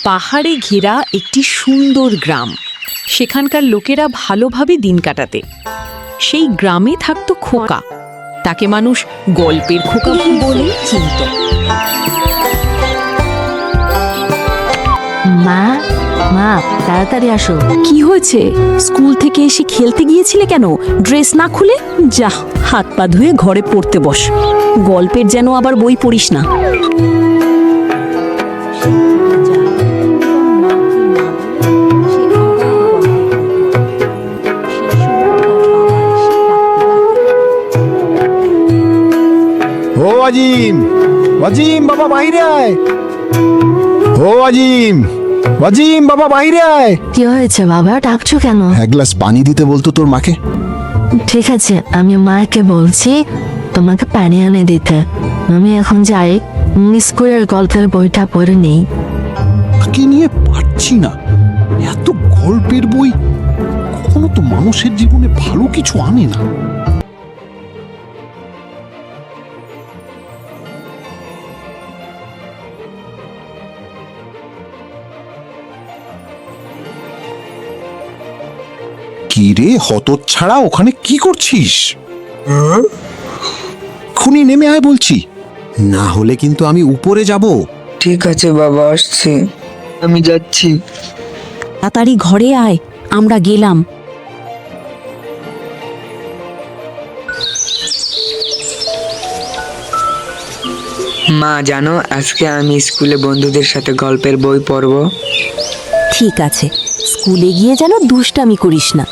পাহাড়ে ঘেরা একটি সুন্দর গ্রাম। সেখানকার লোকেরা ভালোভাবে দিন কাটাতে। সেই গ্রামে থাকতো খোকা। তাকে মানুষ গল্পের খোকা বলেই চিনত। মা মা তাড়াতাড়ি আসো। কি হয়েছে? স্কুল থেকে এসে খেলতে গিয়েছিলে কেন? ড্রেস না খুলে যা, হাত পা ধুয়ে ঘরে পড়তে বস। গল্পের যেন আবার বই পড়িস না। ও আজিম, ওয়াজিম বাবা বাইরে আয়। ও আজিম, ওয়াজিম বাবা বাইরে আয়। কি হয়েছে বাবা, ডাকছো কেন? এক গ্লাস পানি দিতে বলতো তোর মাকে। ঠিক আছে, আমি মাকে বলছি তোমাকে পানি এনে দিতে। আমি এখন যাই, স্কুলের গল্পের বইটা পড়ে নেই। তাকে নিয়ে পারছি না। এত গল্পের বই কখনো তো মানুষের জীবনে ভালো কিছু আনে না। কি রে হতচ্ছাড়া, ওখানে কি করছিস? খুনি নেমে আয় বলছি, না হলে কিন্তু আমি উপরে যাব। ঠিক আছে বাবা, আসছি, আমি যাচ্ছি। তাড়াতাড়ি ঘরে আয়, আমরা গেলাম। মা জানো, আজকে আমি স্কুলে বন্ধুদের সাথে গল্পের বই পড়বো। ঠিক আছে, স্কুলে গিয়ে যেন দুষ্টামি করিস না।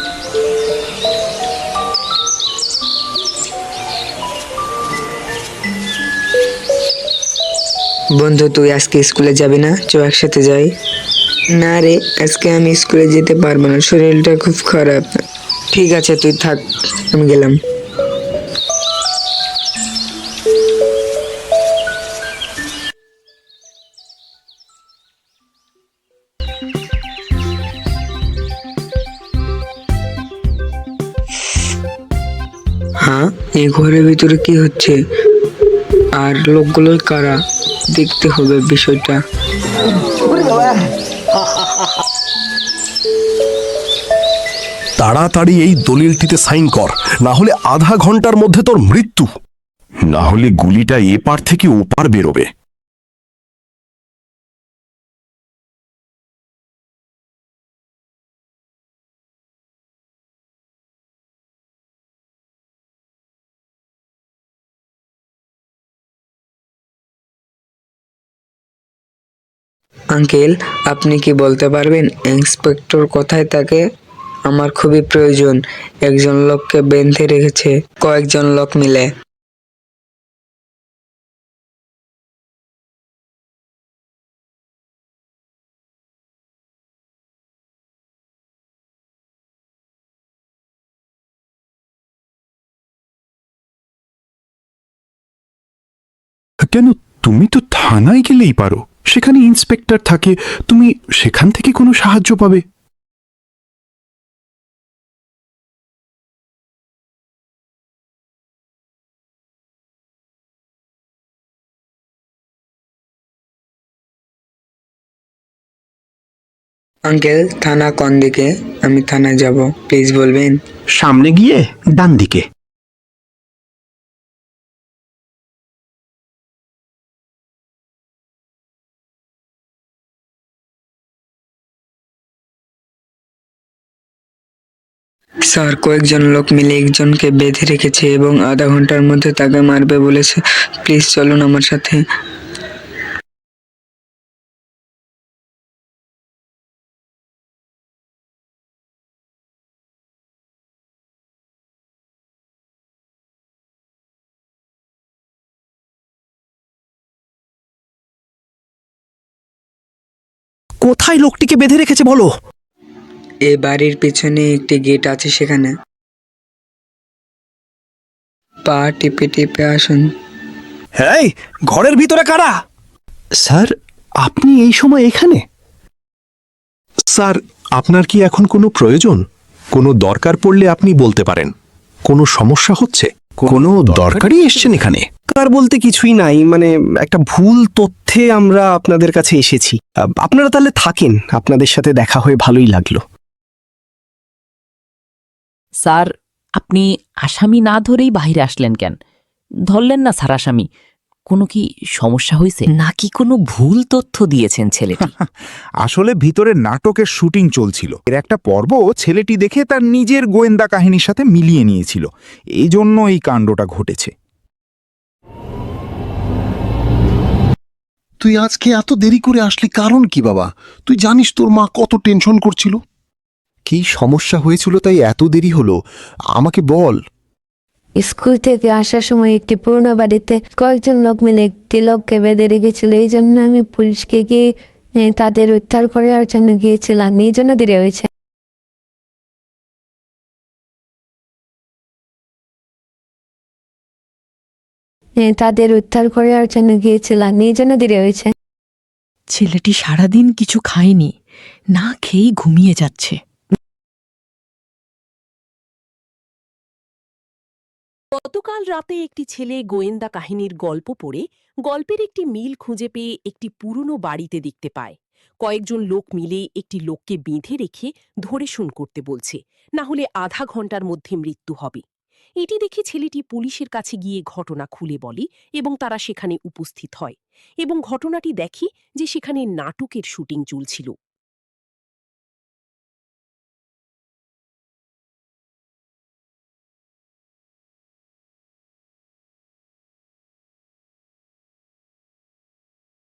বন্ধু, তুই আজকে স্কুলে যাবি না? চ একসাথে যাই। না রে, আজকে আমি স্কুলে যেতে পারবো না, শরীরটা খুব খারাপ। ঠিক আছে, তুই থাক, আমি গেলাম। হ্যাঁ, এই ঘরের ভিতরে কি হচ্ছে? আর লোকগুলো কারা? দেখতে হবে বিষয়টা। তাড়াতাড়ি এই দলিলটিতে সাইন কর, না হলে আধা ঘন্টার মধ্যে তোর মৃত্যু। না হলে গুলিটা এপার থেকে ওপার বেরোবে। আঙ্কেল, আপনি কি বলতে পারবেন ইন্সপেক্টর কোথায় থাকে? আমার খুবই প্রয়োজন। একজন লোককে বেঁধে রেখেছে কয়েকজন লোক মিলে। কেন, তুমি তো থানায় গেলেই পারো, সেখানে ইন্সপেক্টর থাকে, তুমি সেখান থেকে কোনো সাহায্য পাবে। আঙ্কেল, থানা কোন দিকে? আমি থানায় যাব, প্লিজ বলবেন। সামনে গিয়ে ডান দিকে। স্যার, কয়েকজন লোক মিলে একজনকে বেঁধে রেখেছে এবং আধা ঘন্টার মধ্যে তাকে মারবে বলেছে। প্লিজ চলুন আমার সাথে। কোথায় লোকটিকে বেঁধে রেখেছে বলো? এই বাড়ির পিছনে একটি গেট আছে, সেখানে। পা টিপে টিপে আসুন। এই ঘরের ভিতরে কারা? স্যার, আপনি এই সময় এখানে? স্যার, আপনার কি এখন কোনো প্রয়োজন? কোনো দরকার পড়লে আপনি বলতে পারেন। কোনো সমস্যা হচ্ছে? কোনো দরকারই এসছেন এখানে? কার বলতে কিছুই নাই, মানে একটা ভুল তথ্যে আমরা আপনাদের কাছে এসেছি। আপনারা তাহলে থাকেন, আপনাদের সাথে দেখা হয়ে ভালোই লাগলো। স্যার, আপনি আসামি না ধরেই বাইরে আসলেন কেন? ধরলেন না স্যার আসামি? কোনো কি সমস্যা হয়েছে নাকি কোনো ভুল তথ্য দিয়েছেন ছেলেটি? আসলে ভিতরে নাটকের শুটিং চলছিল। এর একটা পর্ব ছেলেটি দেখে তার নিজের গোয়েন্দা কাহিনীর সাথে মিলিয়ে নিয়েছিল। এই জন্য এই কাণ্ডটা ঘটেছে। তুই আজকে এত দেরি করে আসলি কারণ কি বাবা? তুই জানিস তোর মা কত টেনশন করছিল। কি সমস্যা হয়েছিল তাই এত দেরি হলো? আমাকে বল। স্কুল থেকে আসার সময় একটি পুরনো বাড়িতে কয়েকজন লোক মিলে একটি লোককে বেঁধে রেখেছিল। এই জন্য আমি পুলিশকে গিয়ে তাদের উদ্ধার করার জন্য গিয়েছিলাম, এই জন্য দেরি হয়েছে। তাদের উদ্ধার করার জন্য গিয়েছিলাম, এই জন্য দেরি হয়েছে। ছেলেটি সারাদিন কিছু খায়নি, না খেয়েই ঘুমিয়ে যাচ্ছে। গতকাল রাতে একটি ছেলে গোয়েন্দা কাহিনীর গল্প পড়ে গল্পের একটি মিল খুঁজে পেয়ে একটি পুরনো বাড়িতে দেখতে পায়। কয়েকজন লোক মিলে একটি লোককে বেঁধে রেখে ধরে শুন করতে বলছে, না হলে আধা ঘন্টার মধ্যে মৃত্যু হবে। এটি দেখে ছেলেটি পুলিশের কাছে গিয়ে ঘটনা খুলে বলে এবং তারা সেখানে উপস্থিত হয় এবং ঘটনাটি দেখে যে সেখানে নাটকের শুটিং চলছিল।